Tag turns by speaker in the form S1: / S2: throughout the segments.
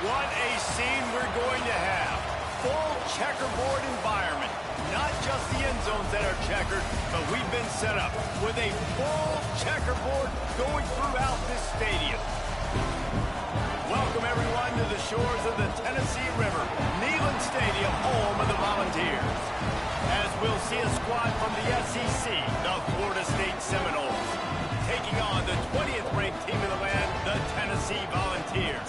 S1: What a scene we're going to have. Full checkerboard environment. Not just the end zones that are checkered, but we've been set up with a full checkerboard going throughout this stadium. Welcome, everyone, to the shores of the Tennessee River, Neyland Stadium, home of the Volunteers. As we'll see a squad from the SEC, the Florida State Seminoles, taking on the 20th ranked team in the land, the Tennessee Volunteers.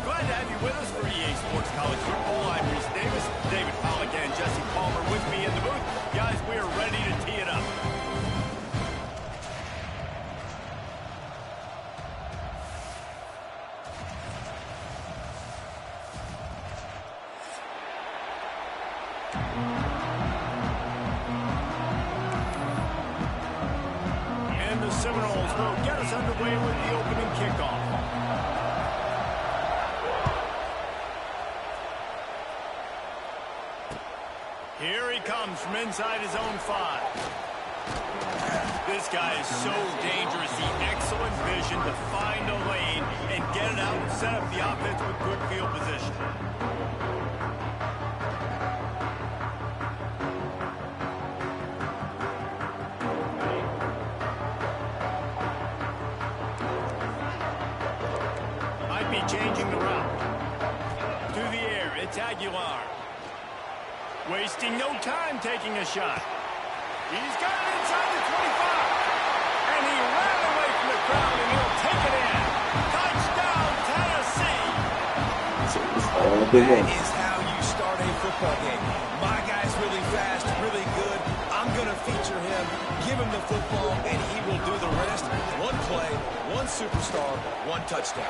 S1: Glad to have you with us for EA Sports College Football. I'm Reese Davis, David Pollack, and Jesse Palmer with me in the booth. Guys, we are ready to tee it up. And the Seminoles will get us underway with the opening kickoff. Here he comes from inside his own 5. This guy is so dangerous. The excellent vision to find a lane and get it out and set up the offense with good field position. Might be changing the route. To the air, it's Aguilar. Wasting no time taking a shot. He's got it inside the 25. And he ran away from the crowd, and he'll take it in. Touchdown, Tennessee.
S2: That is how you start a football game. My guy's really fast, really good. I'm going to feature him, give him the football, and he will do the rest. One play, one superstar, one touchdown.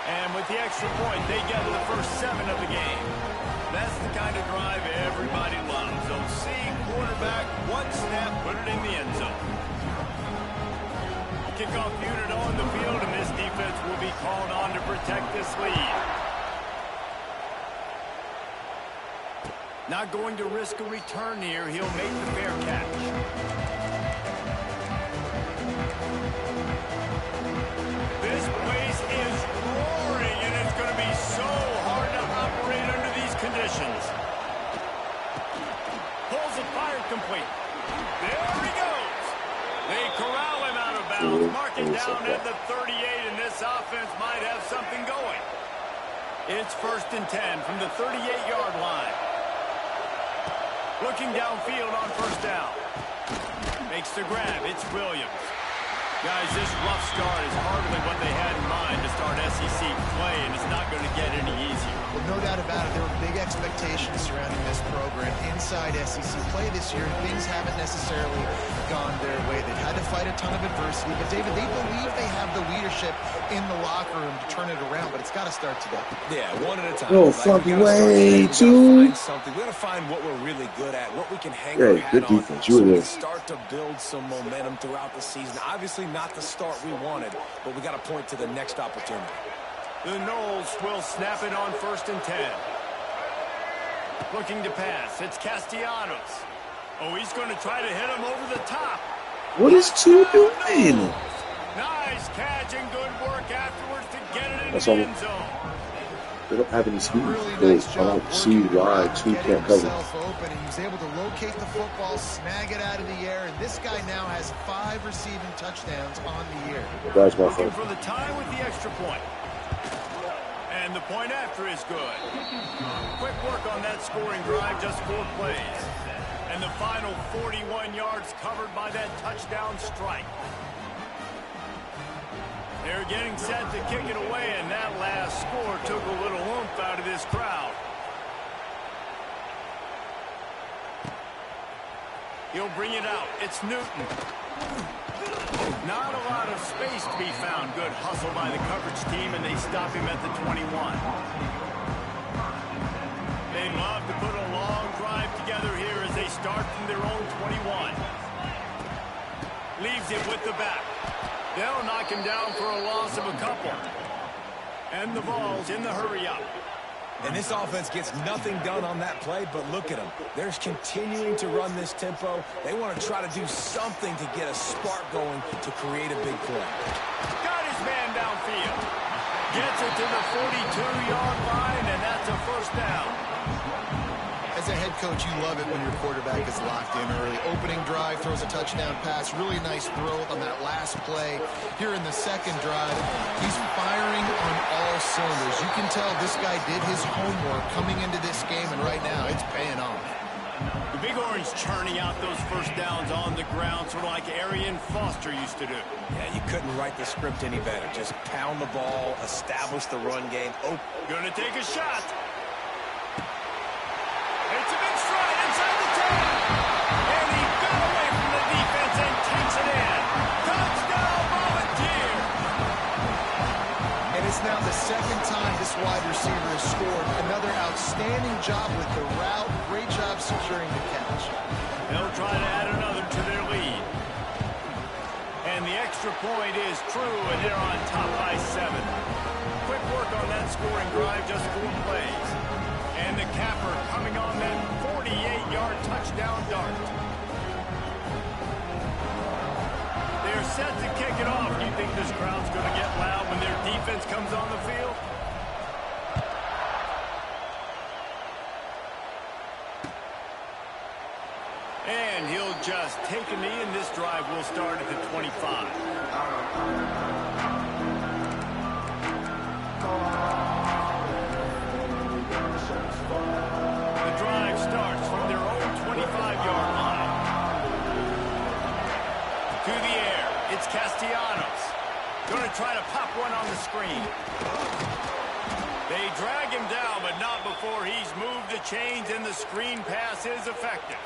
S1: And with the extra point, they get to the first 7 of the game. That's the kind of drive everybody loves. They'll see quarterback, one snap, put it in the end zone. Kickoff unit on the field, and this defense will be called on to protect this lead. Not going to risk a return here. He'll make the fair catch. This place is roaring, and it's going to be so hard to operate under these conditions. Pulls it, fired complete. There he goes. They corral him out of bounds, marking down at the 38, and this offense might have something going. It's 1st and 10 from the 38-yard line. Looking downfield on 1st down. Makes the grab. It's Williams. Guys, this rough start is hardly what they had in mind to start SEC play, and it's not going to get any easier.
S3: Well, no doubt about it. There were big expectations surrounding this program inside SEC play this year, and things haven't necessarily gone their way. They've had to fight a ton of adversity, but, David, they believe they have the leadership in the locker room to turn it around, but it's got to start today.
S2: Yeah, one at a time.
S4: No fucking way, too.
S2: We got to find what we're really good at, what we can hang our hat
S4: Good
S2: on,
S4: defense.
S2: so
S4: You
S2: we
S4: it
S2: can
S4: is.
S2: start to build some momentum throughout the season. Obviously not the start we wanted, but we got to point to the next opportunity.
S1: The Noles will snap it on 1st and 10. Looking to pass. It's Castellanos. Oh, he's going to try to hit him over the top.
S4: What is two doing?
S1: Nice catch and good work afterwards to get it into
S4: That's
S1: the
S4: all.
S1: end zone.
S4: They don't have any speed.
S3: Really nice
S4: I
S3: job
S4: don't see
S3: working
S4: why
S3: around,
S4: two
S3: getting
S4: can't cover.
S3: himself open, and he was able to locate the football, snag it out of the air, and this guy now has 5 receiving touchdowns on the year.
S4: That's my
S1: Looking
S4: fault.
S1: for the tie with the extra point. And the point after is good. Quick work on that scoring drive, just 4 plays. And the final 41 yards covered by that touchdown strike. They're getting set to kick it away, and that last score took a little oomph out of this crowd. He'll bring it out. It's Newton. Not a lot of space to be found. Good hustle by the coverage team, and they stop him at the 21. They love to put a long drive together here as they start from their own 21. Leaves it with the back. They'll knock him down for a loss of a couple. And the ball's in the hurry-up.
S2: And this offense gets nothing done on that play, but look at them. They're continuing to run this tempo. They want to try to do something to get a spark going to create a big play.
S1: Got his man downfield. Gets it to the 42-yard line, and that's a first down.
S3: As a head coach, you love it when your quarterback is locked in early. Opening drive, throws a touchdown pass. Really nice throw on that last play. Here in the second drive, he's firing on all cylinders. You can tell this guy did his homework coming into this game, and right now it's paying off.
S1: The Big Orange churning out those first downs on the ground, sort of like Arian Foster used to do.
S2: Yeah, you couldn't write the script any better. Just pound the ball, establish the run game. Oh,
S1: gonna take a shot. It's a big stride inside the 10. And he got away from the defense and takes it in. Touchdown, Volunteer.
S3: And it's now the second time this wide receiver has scored. Another outstanding job with the route. Great job securing the catch.
S1: They'll try to add another to their lead. And the extra point is true, and they're on top by 7. Quick work on that scoring drive, just 4 plays. And the capper coming on that 48-yard touchdown dart. They're set to kick it off. Do you think this crowd's going to get loud when their defense comes on the field? And he'll just take a knee, and this drive will start at the 25. The drive starts from their own 25-yard line. To the air, it's Castellanos. Going to try to pop one on the screen. They drag him down, but not before he's moved the chains, and the screen pass is effective.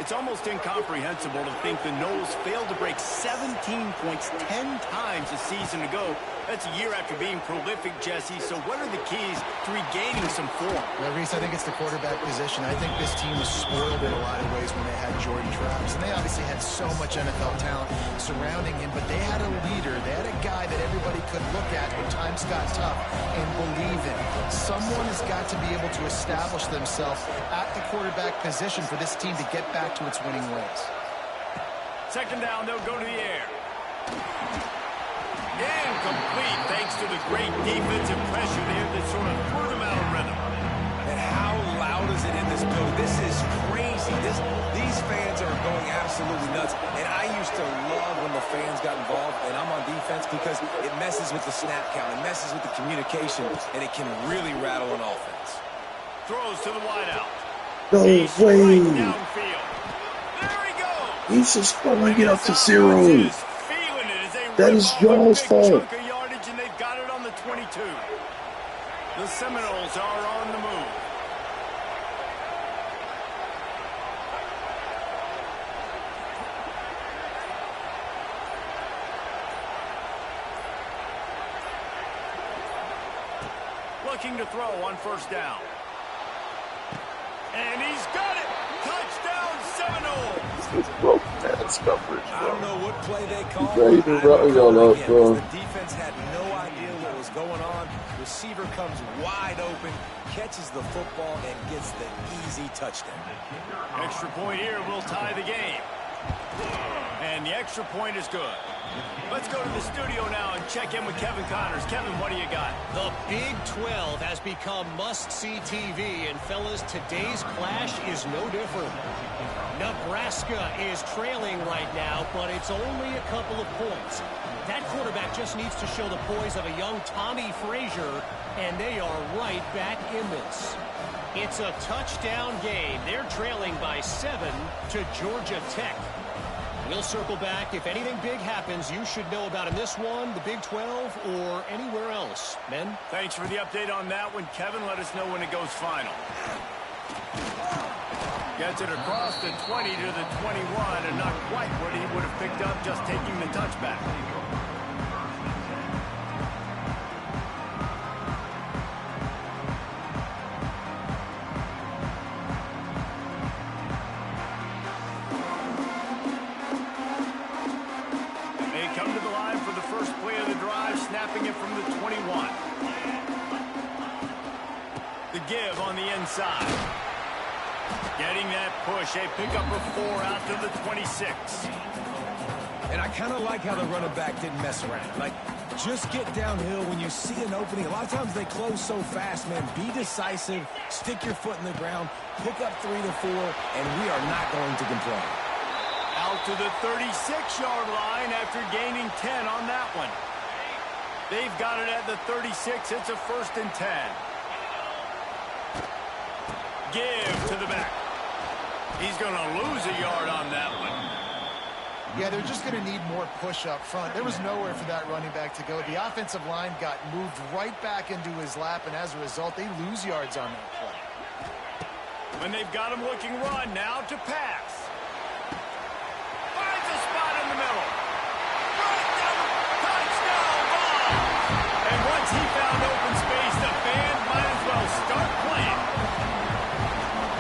S1: It's almost incomprehensible to think the Noles failed to break 17 points 10 times a season ago. That's a year after being prolific, Jesse. So what are the keys to regaining some form?
S3: Well, Reese, I think it's the quarterback position. I think this team was spoiled in a lot of ways when they had Jordan Travis. And they obviously had so much NFL talent surrounding him, but they had a leader. They had a guy that everybody could look at when times got tough and believe in. Someone has got to be able to establish themselves at the quarterback position for this team to get back to its winning ways.
S1: Second down, they'll go to the air. Incomplete, thanks to the great defensive pressure there that sort of threw them out of rhythm.
S2: and how loud is it in this building? This is crazy. These fans are going absolutely nuts. And I used to love when the fans got involved, and I'm on defense because it messes with the snap count. It messes with the communication, and it can really rattle an offense.
S1: Throws to the wideout.
S4: No way.
S1: Downfield. There he goes.
S4: He's just throwing it up to zero. That is y'all's fault.
S1: Yardage, and they've got it on the 22. The Seminoles are on the move. Looking to throw on first down. And he's got it. Touchdown, Seminoles.
S4: This is broke man's coverage,
S2: I don't know what play they called.
S4: Ready to run y'all up, bro.
S2: The defense had no idea what was going on. Receiver comes wide open, catches the football, and gets the easy touchdown.
S1: Extra point here will tie the game. And the extra point is good. Let's go to the studio now and check in with Kevin Connors. Kevin, what do you got?
S5: The Big 12 has become must-see TV, and fellas, today's clash is no different. Nebraska is trailing right now, but it's only a couple of points. That quarterback just needs to show the poise of a young Tommy Frazier, and they are right back in this. It's a touchdown game. They're trailing by 7 to Georgia Tech. We'll circle back. If anything big happens, you should know about in this one, the Big 12, or anywhere else. Men?
S1: Thanks for the update on that one, Kevin. Let us know when it goes final. Gets it across the 20 to the 21, and not quite what he would have picked up just taking the touchback. Snapping it from the 21. The give on the inside. Getting that push. A pickup of 4 out to the 26.
S2: And I kind of like how the running back didn't mess around. Like, Just get downhill when you see an opening. A lot of times they close so fast, man. Be decisive, stick your foot in the ground, pick up 3 to 4, and we are not going to complain.
S1: Out to the 36-yard line after gaining 10 on that one. They've got it at the 36. It's a 1st and 10. Give to the back. He's going to lose a yard on that one.
S3: Yeah, they're just going to need more push up front. There was nowhere for that running back to go. The offensive line got moved right back into his lap, and as a result, they lose yards on that play.
S1: When they've got him looking run, now to pass. Finds a spot in the middle. Right down the touchdown ball. And once he found open space, the fans might as well start playing.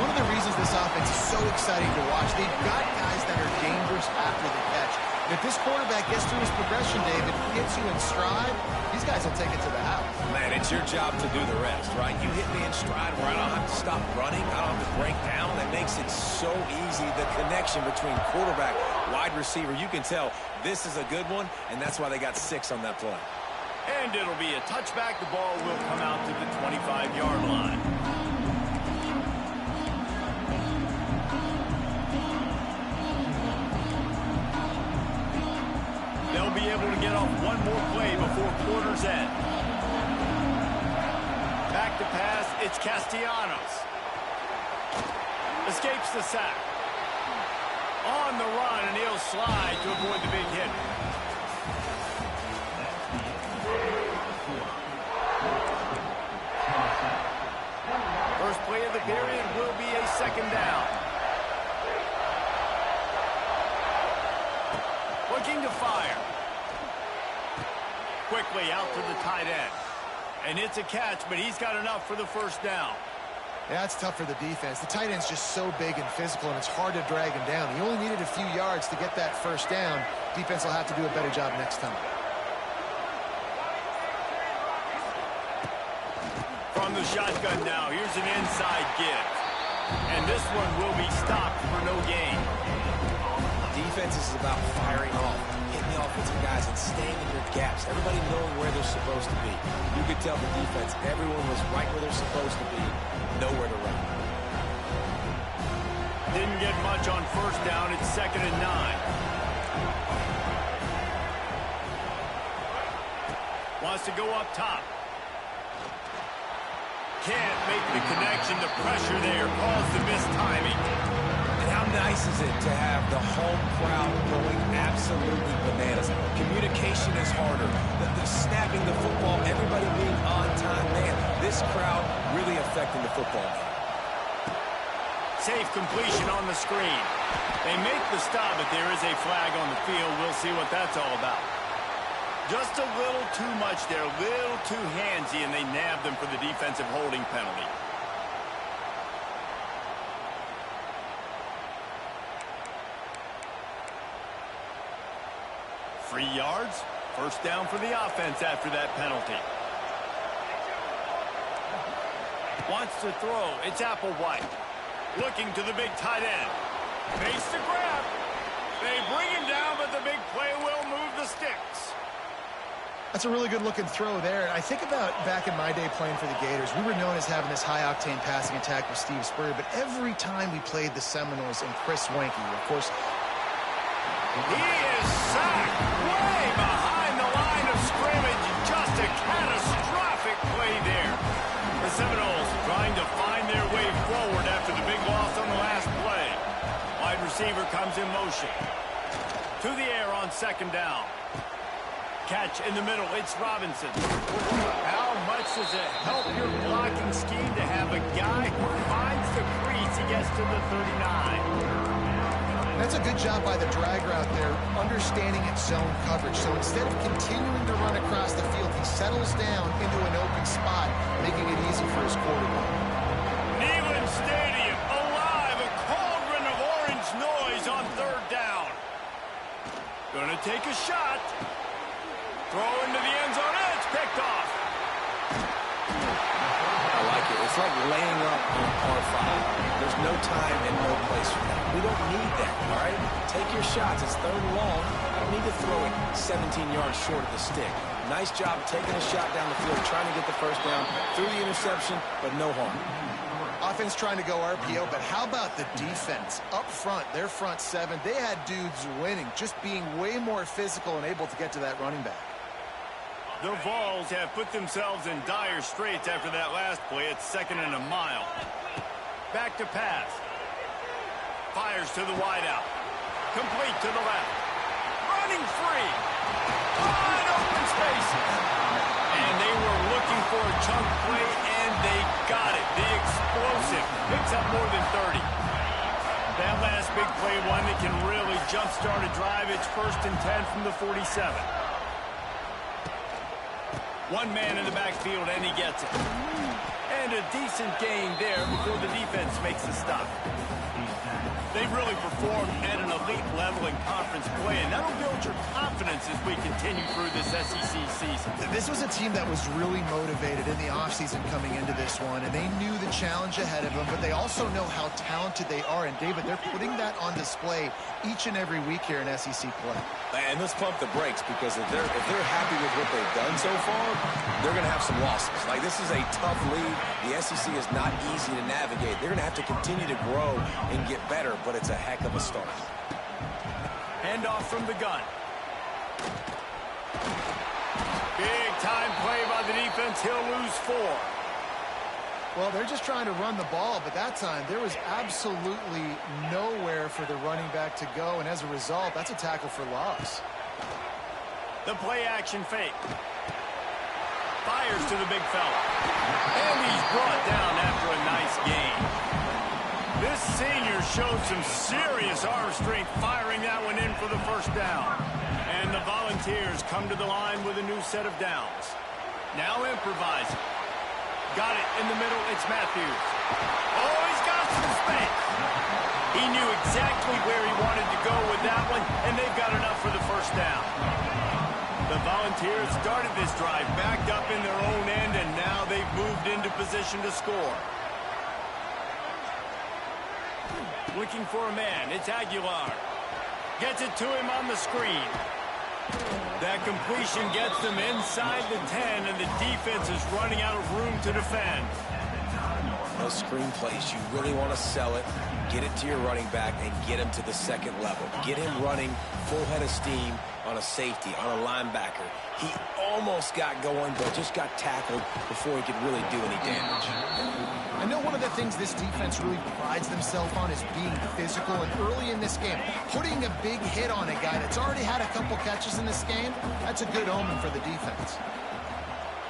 S3: One of the reasons this offense is so exciting to watch, they've got guys that are dangerous after the catch. And if this quarterback gets through his progression, David, hits you in stride, these guys will take it to the house.
S2: Man, it's your job to do the rest, right? You hit me in stride where I don't have to stop running. I don't have to break down. That makes it so easy. The connection between quarterback, wide receiver, you can tell this is a good one, and that's why they got 6 on that play.
S1: And it'll be a touchback. The ball will come out to the 25-yard line. They'll be able to get off one more play before quarter's end. Back to pass, it's Castellanos. Escapes the sack. On the run, and he'll slide to avoid the big hit. First play of the period will be a 2nd down. Looking to fire. Quickly out to the tight end. And it's a catch, but he's got enough for the 1st down.
S3: Yeah, it's tough for the defense. The tight end's just so big and physical, and it's hard to drag him down. He only needed a few yards to get that 1st down. Defense will have to do a better job next time.
S1: From the shotgun now, here's an inside give. And this one will be stopped for no gain.
S2: Defense is about firing off, hitting the offensive guys, and staying in their gaps. Everybody knowing where they're supposed to be. You could tell the defense, everyone was right where they're supposed to be, nowhere to run.
S1: Didn't get much on 1st down. It's 2nd and 9. Wants to go up top. Can't make the connection. The pressure there caused the missed timing.
S2: And how nice is it to have the home crowd going absolutely bananas? Communication is harder. The snapping the football, everybody being on time. Man, this crowd really affecting the football game.
S1: Safe completion on the screen. They make the stop, but there is a flag on the field. We'll see what that's all about. Just a little too much there, a little too handsy, and they nabbed them for the defensive holding penalty. Free yards, 1st down for the offense after that penalty. Wants to throw, it's Applewhite. Looking to the big tight end. Face to grab. They bring him down, but the big play will move the sticks.
S3: That's a really good-looking throw there. I think about back in my day playing for the Gators, we were known as having this high-octane passing attack with Steve Spurrier, but every time we played the Seminoles and Chris Wenke, of course...
S1: He is sacked way behind the line of scrimmage. Just a catastrophic play there. The Seminoles trying to find their way forward after the big loss on the last play. Wide receiver comes in motion. To the air on 2nd down. Catch in the middle, it's Robinson. How much does it help your blocking scheme to have a guy who finds the crease? He gets to the 39.
S3: That's a good job by the drag route there, understanding its zone coverage. So instead of continuing to run across the field, he settles down into an open spot, making it easy for his quarterback.
S1: Neyland Stadium, alive, a cauldron of orange noise on 3rd down. Gonna take a shot. Throw into the end zone, and it's picked off.
S2: I like it. It's like laying up on par 5. There's no time and no place for that. We don't need that, all right? Take your shots. It's 3rd and long. I don't need to throw it 17 yards short of the stick. Nice job taking a shot down the field, trying to get the first down, through the interception, but no harm.
S3: Offense trying to go RPO, but how about the defense? Up front, their front seven, they had dudes winning, just being way more physical and able to get to that running back.
S1: The Vols have put themselves in dire straits after that last play. It's 2nd and a mile. Back to pass. Fires to the wideout. Complete to the left. Running free. Wide open spaces. And they were looking for a chunk play, and they got it. The explosive picks up more than 30. That last big play, one that can really jumpstart a drive. It's 1st and 10 from the 47. One man in the backfield, and he gets it. And a decent gain there before the defense makes the stop. They've really performed at an elite level in conference play, and that'll build your confidence as we continue through this SEC season.
S3: This was a team that was really motivated in the offseason coming into this one, and they knew the challenge ahead of them, but they also know how talented they are. And, David, they're putting that on display each and every week here in SEC play.
S2: And let's pump the brakes, because if they're happy with what they've done so far, they're going to have some losses. Like, this is a tough league. The SEC is not easy to navigate. They're going to have to continue to grow and get better, but it's a heck of a start.
S1: Handoff from the gun. Big time play by the defense. He'll lose 4.
S3: Well, they're just trying to run the ball, but that time there was absolutely nowhere for the running back to go, and as a result, that's a tackle for loss.
S1: The play action fake. Fires to the big fella. And he's brought down after a nice gain. This senior showed some serious arm strength firing that one in for the first down. And the Volunteers come to the line with a new set of downs. Now improvising. Got it in the middle. It's Matthews. Oh, he's got some space. He knew exactly where he wanted to go with that one, and they've got enough for the first down. The Volunteers started this drive backed up in their own end, and now they've moved into position to score. Looking for a man. It's Aguilar. Gets it to him on the screen. That completion gets them inside the 10, and the defense is running out of room to defend.
S2: Those screen plays, you really want to sell it, get it to your running back, and get him to the second level. Get him running full head of steam on a safety, on a linebacker. He almost got going, but just got tackled before he could really do any damage.
S3: I know one of the things this defense really prides themselves on is being physical, and early in this game, putting a big hit on a guy that's already had a couple catches in this game, that's a good omen for the defense.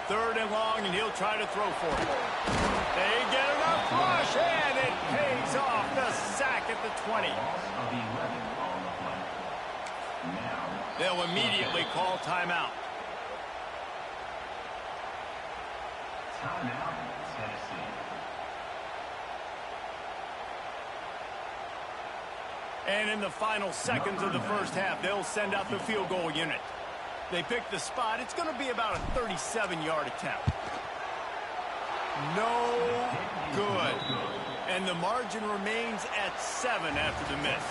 S1: 3rd and long, and he'll try to throw for it. They get enough rush, and it pays off. The sack at the 20. They'll immediately call timeout. And in the final seconds of the first half, they'll send out the field goal unit. They pick the spot. It's going to be about a 37-yard attempt. No good. And the margin remains at 7 after the miss.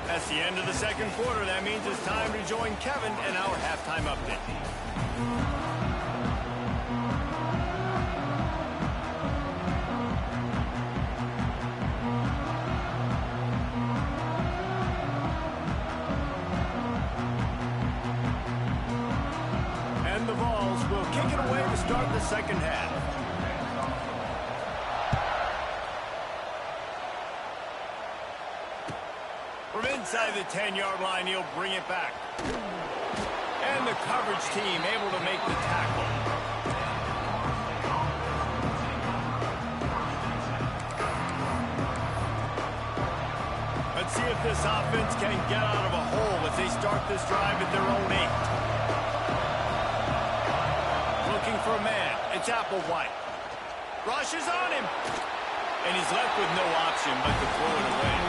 S1: That's the end of the second quarter. That means it's time to join Kevin in our halftime update. Kick it away to start the second half. From inside the 10-yard line, he'll bring it back. And the coverage team able to make the tackle. Let's see if this offense can get out of a hole as they start this drive at their own 8. For a man, it's Applewhite. Rushes on him. And he's left with no option but to throw it away.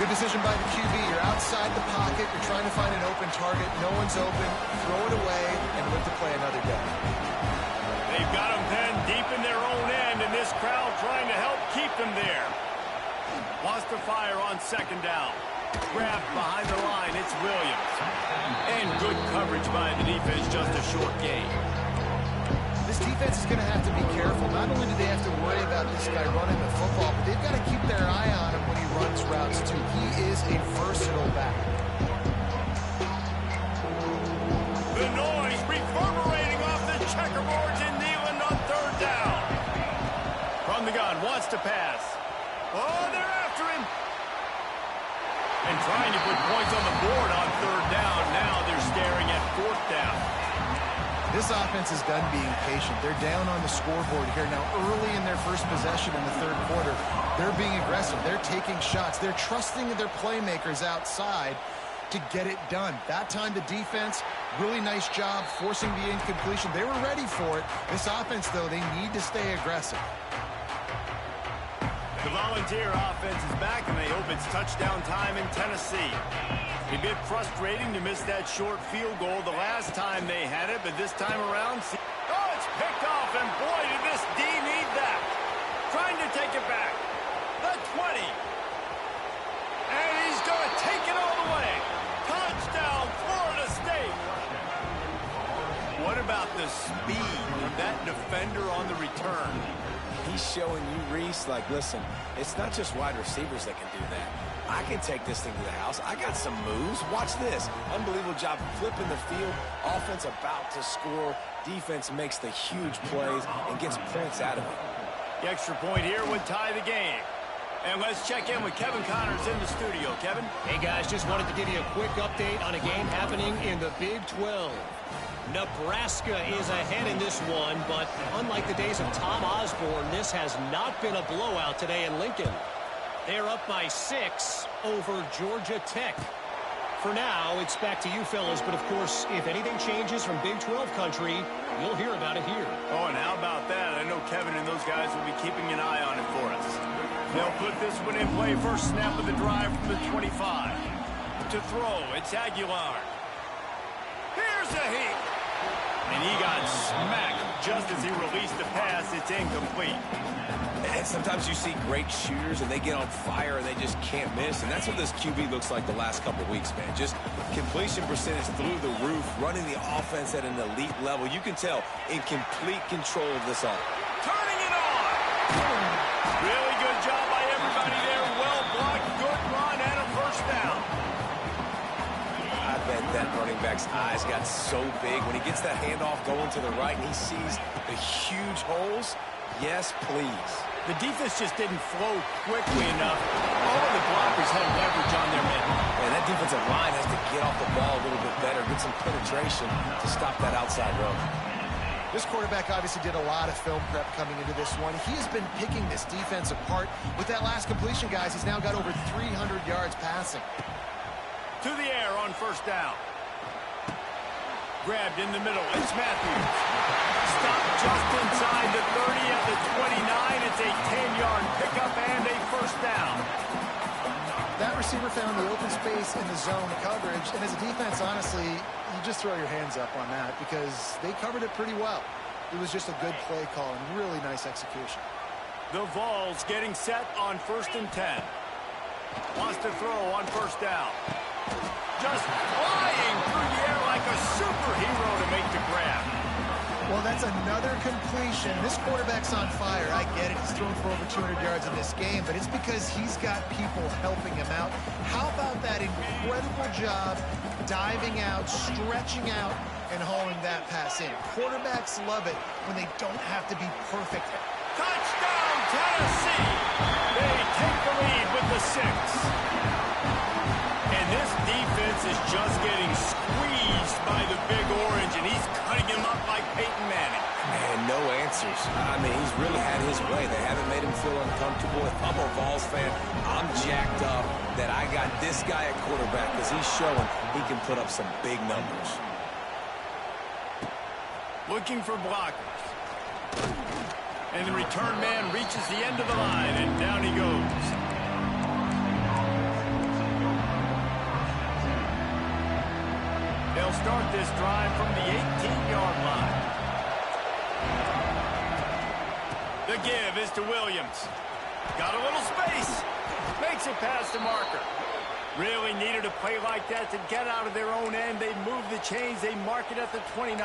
S3: Good decision by the QB. You're outside the pocket. You're trying to find an open target. No one's open. Throw it away and live to play another day.
S1: They've got him pinned deep in their own end, and this crowd trying to help keep them there. Wants to fire on 2nd down. Grabbed behind the line, it's Williams. And good coverage by the defense, just a short gain.
S3: This defense is going to have to be careful. Not only do they have to worry about this guy running the football, but they've got to keep their eye on him when he runs routes, too. He is a versatile back.
S1: The noise reverberating off the checkerboards in Neyland on third down. From the gun, wants to pass. Oh, they're after him. And trying to put points on the board on third down. Now they're staring at fourth down.
S3: This offense is done being patient. They're down on the scoreboard here. Now, early in their first possession in the third quarter, they're being aggressive. They're taking shots. They're trusting their playmakers outside to get it done. That time, the defense, really nice job forcing the incompletion. They were ready for it. This offense, though, they need to stay aggressive.
S1: The Volunteer offense is back, and they hope it's touchdown time in Tennessee. A bit frustrating to miss that short field goal the last time they had it, but this time around, oh, it's picked off, and boy, did this D need that. Trying to take it back. The 20. And he's going to take it all the way. Touchdown, Florida State. What about the speed from that defender on the return?
S2: He's showing you, Reese, like, listen, it's not just wide receivers that can do that. I can take this thing to the house. I got some moves. Watch this. Unbelievable job flipping the field. Offense about to score. Defense makes the huge plays and gets points out of it.
S1: The extra point here would tie the game. And let's check in with Kevin Connors in the studio. Kevin?
S5: Hey, guys, just wanted to give you a quick update on a game happening in the Big 12. Nebraska is ahead in this one, but unlike the days of Tom Osborne, this has not been a blowout today in Lincoln. They're up by 6 over Georgia Tech. For now, it's back to you fellas, but of course, if anything changes from Big 12 country, you'll hear about it here.
S1: Oh, and how about that? I know Kevin and those guys will be keeping an eye on it for us. They'll put this one in play. First snap of the drive from the 25. To throw, it's Aguilar. Here's a hit. And he got smacked just as he released the pass. It's incomplete.
S2: And sometimes you see great shooters and they get on fire and they just can't miss. And that's what this QB looks like the last couple weeks, man. Just completion percentage through the roof, running the offense at an elite level. You can tell in complete control of this offense.
S1: Turning it on. Really good job by everybody there. Well blocked, good run, and a first down.
S2: I bet that running back's eyes got so big when he gets that handoff going to the right and he sees the huge holes. Yes, please.
S1: The defense just didn't flow quickly enough. All of the blockers had leverage on their men.
S2: And that defensive line has to get off the ball a little bit better, get some penetration to stop that outside run.
S3: This quarterback obviously did a lot of film prep coming into this one. He has been picking this defense apart. With that last completion, guys, he's now got over 300 yards passing.
S1: To the air on first down. Grabbed in the middle. It's Matthews. Stopped just inside the 30 at the 29. It's a 10-yard pickup and a first down.
S3: That receiver found the open space in the zone coverage. And as a defense, honestly, you just throw your hands up on that because they covered it pretty well. It was just a good play call and really nice execution.
S1: The Vols getting set on 1st and 10. Wants to throw on first down. Just flying through the air like a superhero to make the grab.
S3: Well, that's another completion. This quarterback's on fire. I get it. He's thrown for over 200 yards in this game, but it's because he's got people helping him out. How about that incredible job diving out, stretching out, and hauling that pass in? Quarterbacks love it when they don't have to be perfect.
S1: Touchdown, Tennessee! They take the lead with the 6. And this defense is just getting squeezed by the Big Orange, and he's cutting him up like Peyton Manning.
S2: And no answers. I mean, he's really had his way. They haven't made him feel uncomfortable. If I'm a Vols fan, I'm jacked up that I got this guy at quarterback because he's showing he can put up some big numbers.
S1: Looking for blockers. And the return man reaches the end of the line, and down he goes. They'll start this drive from the 18-yard line. The give is to Williams. Got a little space. Makes it past the marker. Really needed a play like that to get out of their own end. They move the chains. They mark it at the 29.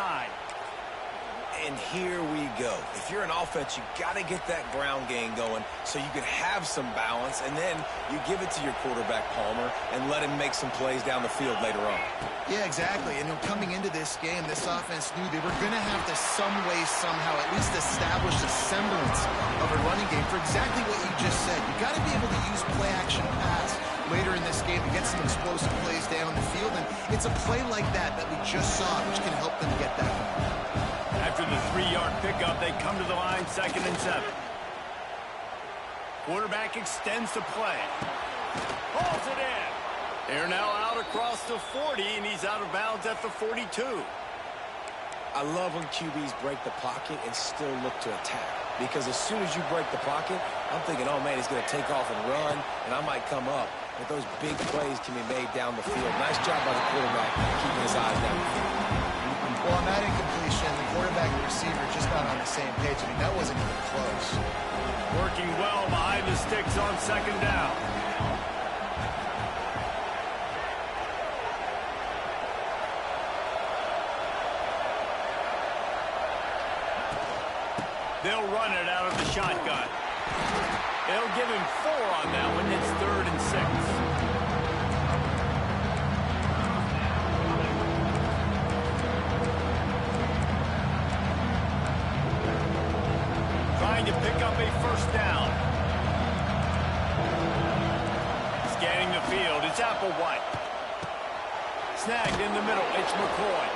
S2: And here we go. If you're an offense, you got to get that ground game going so you can have some balance, and then you give it to your quarterback, Palmer, and let him make some plays down the field later on.
S3: Yeah, exactly. And coming into this game, this offense knew they were going to have to some way, somehow, at least establish a semblance of a running game for exactly what you just said. You got to be able to use play-action pass later in this game to get some explosive plays down the field, and it's a play like that we just saw, which can help them get that going.
S1: After the 3-yard pickup, they come to the line, 2nd and 7. Quarterback extends the play. Pulls it in. They're now out across the 40, and he's out of bounds at the 42.
S2: I love when QBs break the pocket and still look to attack. Because as soon as you break the pocket, I'm thinking, oh, man, he's going to take off and run, and I might come up. But those big plays can be made down the field. Nice job by the quarterback keeping his eyes down the field.
S3: Well, on that incompletion, the quarterback and receiver just not on the same page. I mean, that wasn't even close.
S1: Working well behind the sticks on 2nd down. They'll run it out of the shotgun. They'll give him 4 on that one. It's 3rd and 6. To pick up a 1st down. Scanning the field, it's Applewhite. Snagged in the middle, it's McCoy.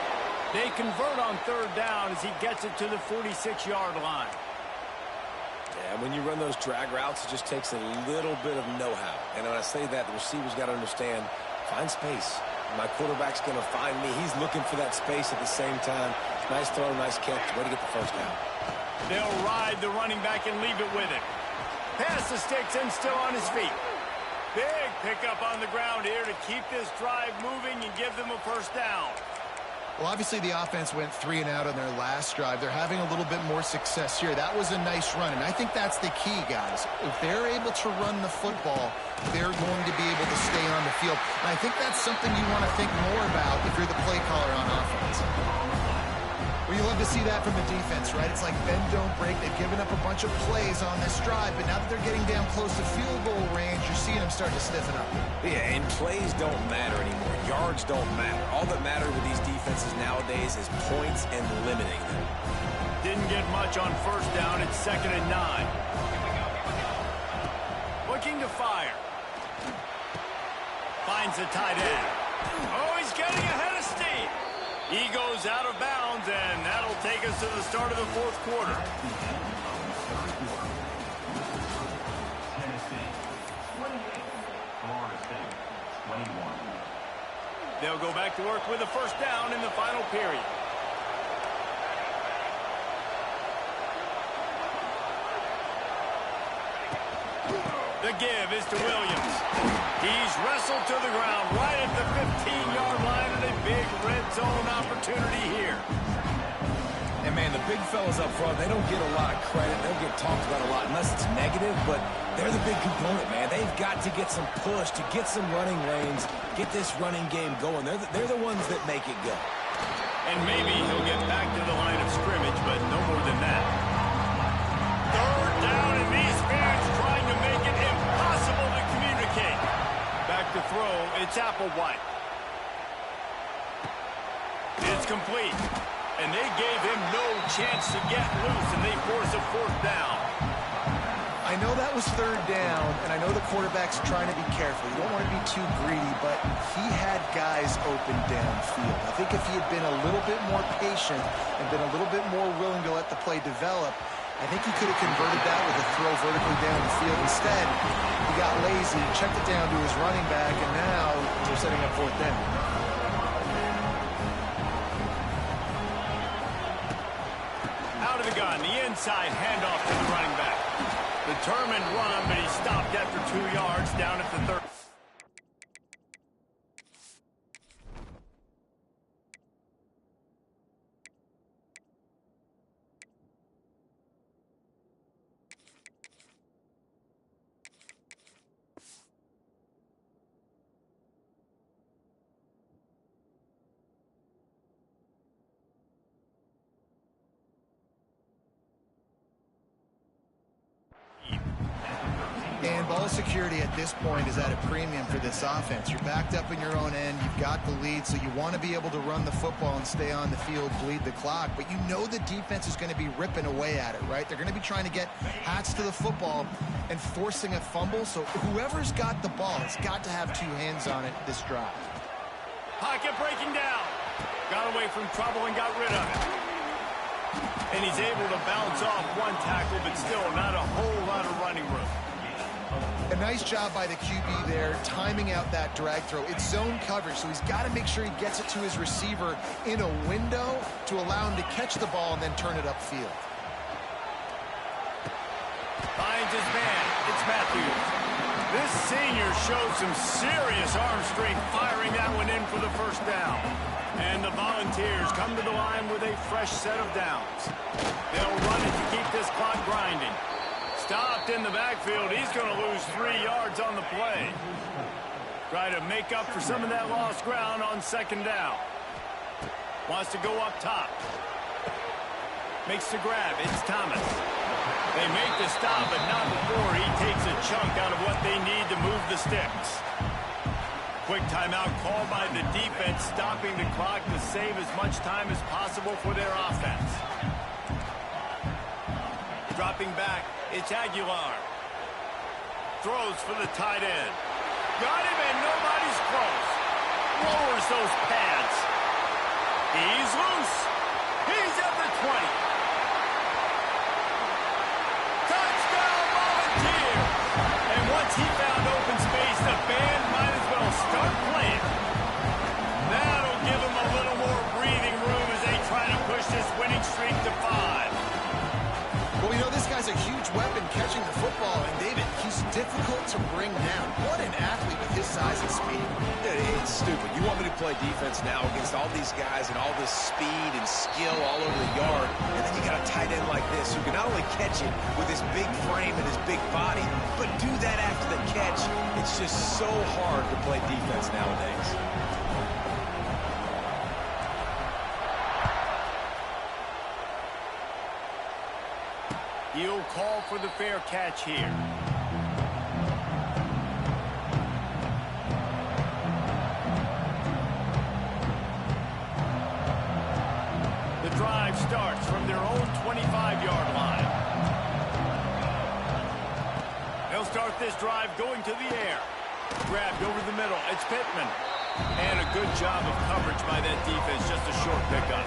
S1: They convert on 3rd down as he gets it to the 46-yard line.
S2: Yeah, when you run those drag routes, it just takes a little bit of know-how. And when I say that, the receiver's got to understand, find space. My quarterback's going to find me. He's looking for that space at the same time. Nice throw, nice catch. Way to get the 1st down.
S1: They'll ride the running back and leave it with him. Pass the sticks and still on his feet. Big pickup on the ground here to keep this drive moving and give them a 1st down.
S3: Well, obviously the offense went 3 and out on their last drive. They're having a little bit more success here. That was a nice run, and I think that's the key, guys. If they're able to run the football, they're going to be able to stay on the field. And I think that's something you want to think more about if you're the play caller on offense. Well, you love to see that from the defense, right? It's like bend, don't break. They've given up a bunch of plays on this drive, but now that they're getting down close to field goal range, you're seeing them start to stiffen up.
S2: Yeah, and plays don't matter anymore. Yards don't matter. All that matters with these defenses nowadays is points and limiting them.
S1: Didn't get much on 1st down. It's 2nd and 9. Looking to fire. Finds the tight end. Oh, he's getting ahead of steam. He goes out of bounds, and that'll take us to the start of the 4th quarter. They'll go back to work with a 1st down in the final period. The give is to Williams. He's wrestled to the ground right at the 15-yard line, and a big red zone opportunity here.
S2: And, man, the big fellas up front, they don't get a lot of credit. They don't get talked about a lot unless it's negative, but they're the big component, man. They've got to get some push, to get some running lanes, get this running game going. They're the ones that make it go.
S1: And maybe he'll get back to the line of scrimmage, but no more than that. 3rd down, and these fans trying to make it impossible to communicate. Back to throw, it's Applewhite. It's complete. And they gave him no chance to get loose, and they force a 4th down.
S3: I know that was 3rd down, and I know the quarterback's trying to be careful. You don't want to be too greedy, but he had guys open downfield. I think if he had been a little bit more patient and been a little bit more willing to let the play develop, I think he could have converted that with a throw vertically down the field. Instead, he got lazy, checked it down to his running back, and now they're setting up 4th down.
S1: Out of the gun, the inside handoff to the running back. Determined run, but he stopped after 2 yards down at the 30.
S3: And ball security at this point is at a premium for this offense. You're backed up in your own end. You've got the lead, so you want to be able to run the football and stay on the field, bleed the clock. But you know the defense is going to be ripping away at it, right? They're going to be trying to get hats to the football and forcing a fumble. So whoever's got the ball has got to have two hands on it this drive.
S1: Pocket breaking down. Got away from trouble and got rid of it. And he's able to bounce off one tackle, but still not a whole lot of running room.
S3: A nice job by the QB there, timing out that drag throw. It's zone coverage, so he's got to make sure he gets it to his receiver in a window to allow him to catch the ball and then turn it upfield.
S1: Finds his man. It's Matthews. This senior shows some serious arm strength, firing that one in for the first down. And the Volunteers come to the line with a fresh set of downs. They'll run it to keep this clock grinding. Stopped in the backfield. He's going to lose 3 yards on the play. Try to make up for some of that lost ground on second down. Wants to go up top. Makes the grab. It's Thomas. They make the stop, but not before he takes a chunk out of what they need to move the sticks. Quick timeout called by the defense, stopping the clock to save as much time as possible for their offense. Dropping back, it's Aguilar. Throws for the tight end. Got him and nobody's close. Lowers those pads. He's loose. He's at the 20. Touchdown Volunteer. And once he found open space, the band might as well start playing. That'll give him a little more breathing room as they try to push this winning streak to 5.
S3: Well, you know, this guy's a huge weapon catching the football, and David, he's difficult to bring down. What an athlete with his size and speed.
S2: It's stupid. You want me to play defense now against all these guys and all this speed and skill all over the yard, and then you got a tight end like this who can not only catch it with his big frame and his big body, but do that after the catch. It's just so hard to play defense nowadays.
S1: He'll call for the fair catch here. The drive starts from their own 25-yard line. They'll start this drive going to the air. Grabbed over the middle. It's Pittman. And a good job of coverage by that defense. Just a short pickup.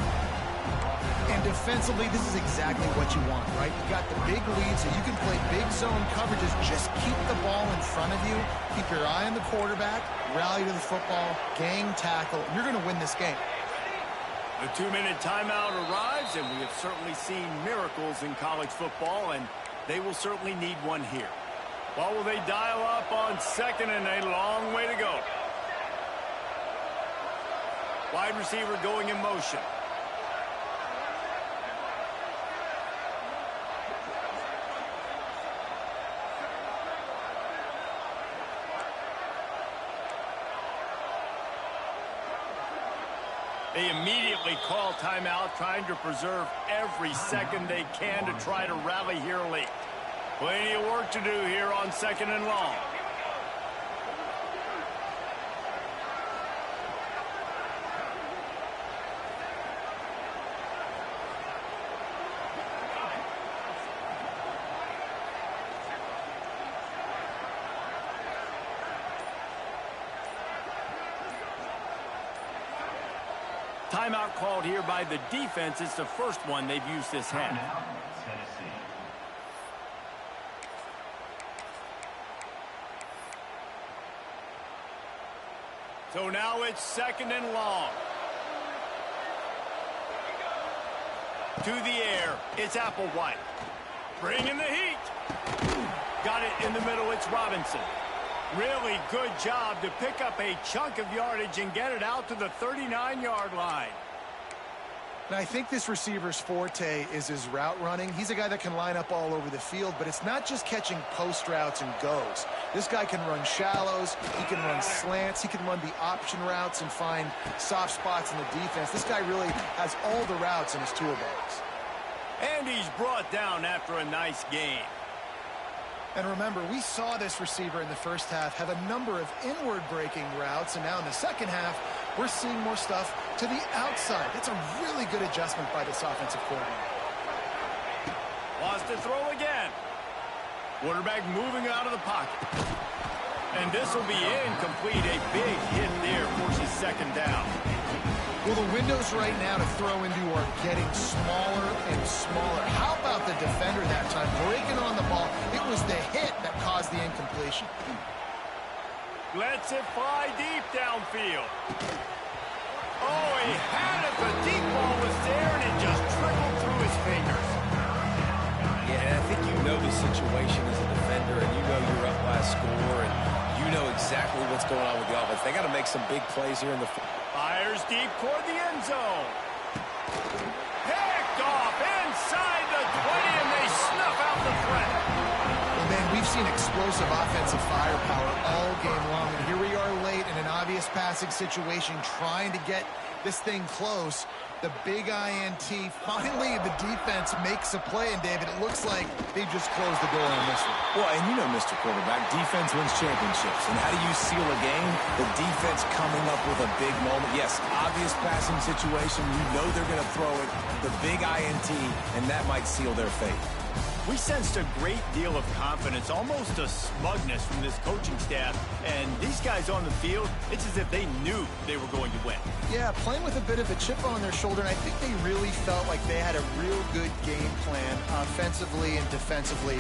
S3: And defensively, this is exactly what you want, right? You got the big lead, so you can play big zone coverages. Just keep the ball in front of you. Keep your eye on the quarterback. Rally to the football. Gang tackle. You're going to win this game.
S1: The 2-minute timeout arrives, and we have certainly seen miracles in college football, and they will certainly need one here. Well, will they dial up on second and a long way to go? Wide receiver going in motion. They immediately call timeout, trying to preserve every second they can to try to rally here late. Plenty of work to do here on second and long. Timeout called here by the defense. It's the first one they've used this half. So now it's second and long. To the air, it's Applewhite. Bringing the heat. Got it in the middle, it's Robinson. Really good job to pick up a chunk of yardage and get it out to the 39-yard line.
S3: And I think this receiver's forte is his route running. He's a guy that can line up all over the field, but it's not just catching post routes and goes. This guy can run shallows, he can run slants, he can run the option routes and find soft spots in the defense. This guy really has all the routes in his toolbox.
S1: And he's brought down after a nice gain.
S3: And remember, we saw this receiver in the first half have a number of inward breaking routes, and now in the second half, we're seeing more stuff to the outside. That's a really good adjustment by this offensive coordinator.
S1: Wants to throw again. Quarterback moving out of the pocket. And this will be incomplete. A big hit there, forces second down.
S3: Well, the windows right now to throw into are getting smaller and smaller. How about the defender that time breaking on the ball? It was the hit that caused the incompletion.
S1: Lets it fly deep downfield. Oh, he had it. The deep ball was there, and it just trickled through his fingers.
S2: Yeah, and I think you know the situation as a defender, and you know you're up by a score, and you know exactly what's going on with the offense. They got to make some big plays here in the...
S1: Fires deep toward the end zone. Picked off inside the 20, and they snuff out the threat.
S3: Well, man, we've seen explosive offensive firepower all game long, and here we are late in an obvious passing situation trying to get this thing close. The big INT, finally the defense makes a play, and David, it looks like they just closed the door on this one.
S2: Well, and you know, Mr. Quarterback, defense wins championships. And how do you seal a game? The defense coming up with a big moment. Yes, obvious passing situation. You know they're going to throw it. The big INT, and that might seal their fate.
S1: We sensed a great deal of confidence, almost a smugness from this coaching staff. And these guys on the field, it's as if they knew they were going to win.
S3: Yeah, playing with a bit of a chip on their shoulder, and I think they really felt like they had a real good game plan offensively and defensively.